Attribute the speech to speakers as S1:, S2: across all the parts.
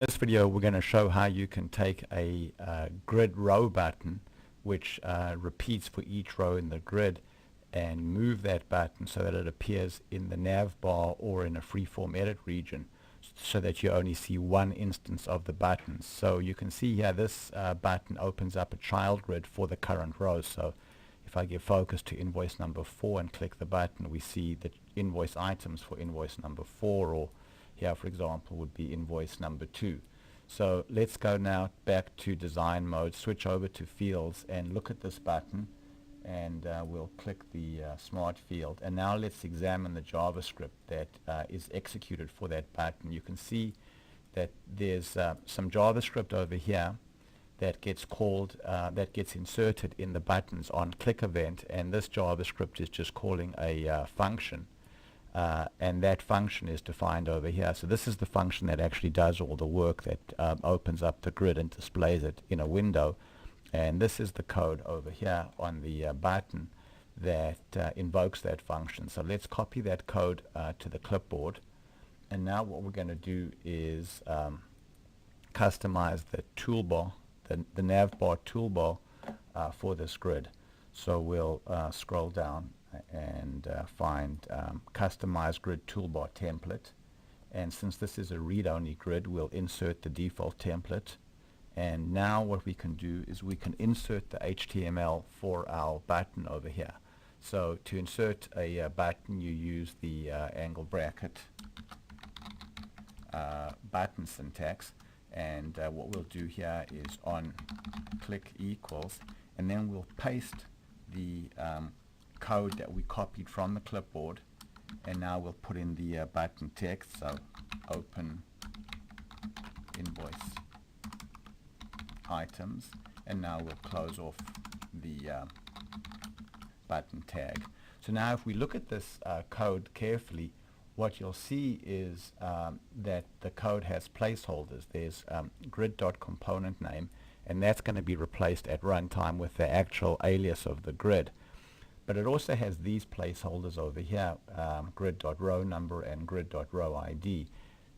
S1: In this video, we're going to show how you can take a grid row button, which repeats for each row in the grid, and move that button so that it appears in the nav bar or in a freeform edit region, so that you only see one instance of the buttons. So you can see here this button opens up a child grid for the current row. So if I give focus to invoice number 4 and click the button, we see the invoice items for invoice number 4, or here, for example, would be invoice number 2. So let's go now back to design mode, switch over to fields, and look at this button, and we'll click the smart field. And now let's examine the JavaScript that is executed for that button. You can see that there's some JavaScript over here that gets called, that gets inserted in the buttons on click event, and this JavaScript is just calling a function. And that function is defined over here. So this is the function that actually does all the work, that opens up the grid and displays it in a window. And this is the code over here on the button that invokes that function. So let's copy that code to the clipboard. And now what we're going to do is customize the toolbar, the navbar toolbar for this grid. So we'll scroll down and find customize grid toolbar template, and since this is a read-only grid, we'll insert the default template. And now what we can do is we can insert the HTML for our button over here. So to insert a button, you use the angle bracket button syntax, and what we'll do here is on click equals, and then we'll paste the code that we copied from the clipboard, and now we'll put in the button text. So open invoice items, and now we'll close off the button tag. So now if we look at this code carefully, what you'll see is that the code has placeholders. There's grid.component name, and that's going to be replaced at runtime with the actual alias of the grid. But it also has these placeholders over here, grid.row number and grid.row ID.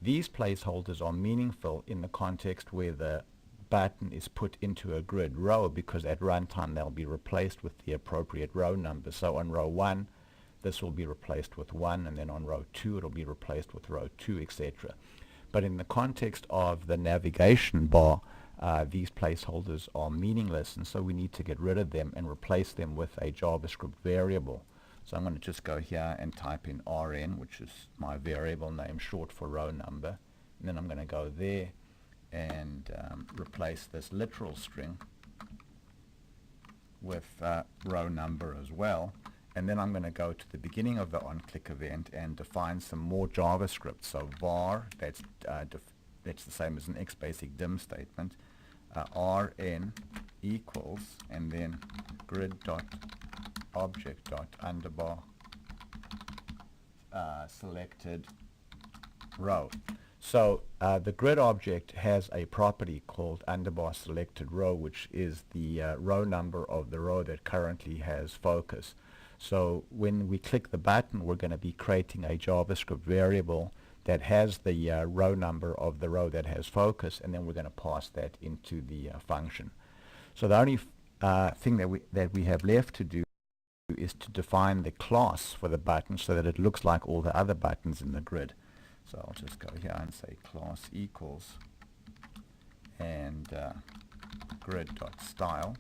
S1: These placeholders are meaningful in the context where the button is put into a grid row, because at runtime they'll be replaced with the appropriate row number. So on row 1, this will be replaced with 1, and then on row 2 it'll be replaced with row 2, etc. But in the context of the navigation bar, these placeholders are meaningless, and so we need to get rid of them and replace them with a JavaScript variable. So I'm going to just go here and type in rn, which is my variable name, short for row number, and then I'm going to go there and replace this literal string with row number as well. And then I'm going to go to the beginning of the onClick event and define some more JavaScript. So var, that's the same as an xbasic dim statement, rn equals, and then grid.object.underbar selected row. So the grid object has a property called underbar selected row, which is the row number of the row that currently has focus. So when we click the button, we're going to be creating a JavaScript variable that has the row number of the row that has focus, and then we're going to pass that into the function. So the only thing that we have left to do is to define the class for the button so that it looks like all the other buttons in the grid. So I'll just go here and say class equals, and grid.style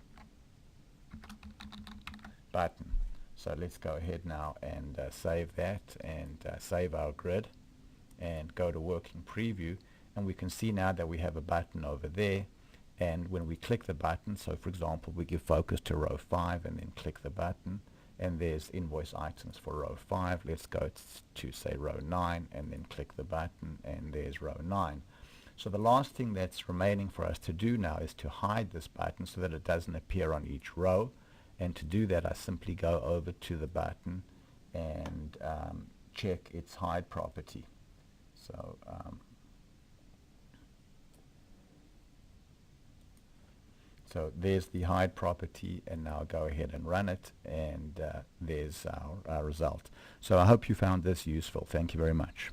S1: button. So let's go ahead now and save that, and save our grid, and go to working preview, and we can see now that we have a button over there. And when we click the button, so for example we give focus to row 5 and then click the button, and there's invoice items for row 5. Let's go to say row 9 and then click the button, and there's row 9. So the last thing that's remaining for us to do now is to hide this button so that it doesn't appear on each row. And to do that, I simply go over to the button and check its hide property. So so there's the hide property, and now go ahead and run it, and there's our result. So I hope you found this useful. Thank you very much.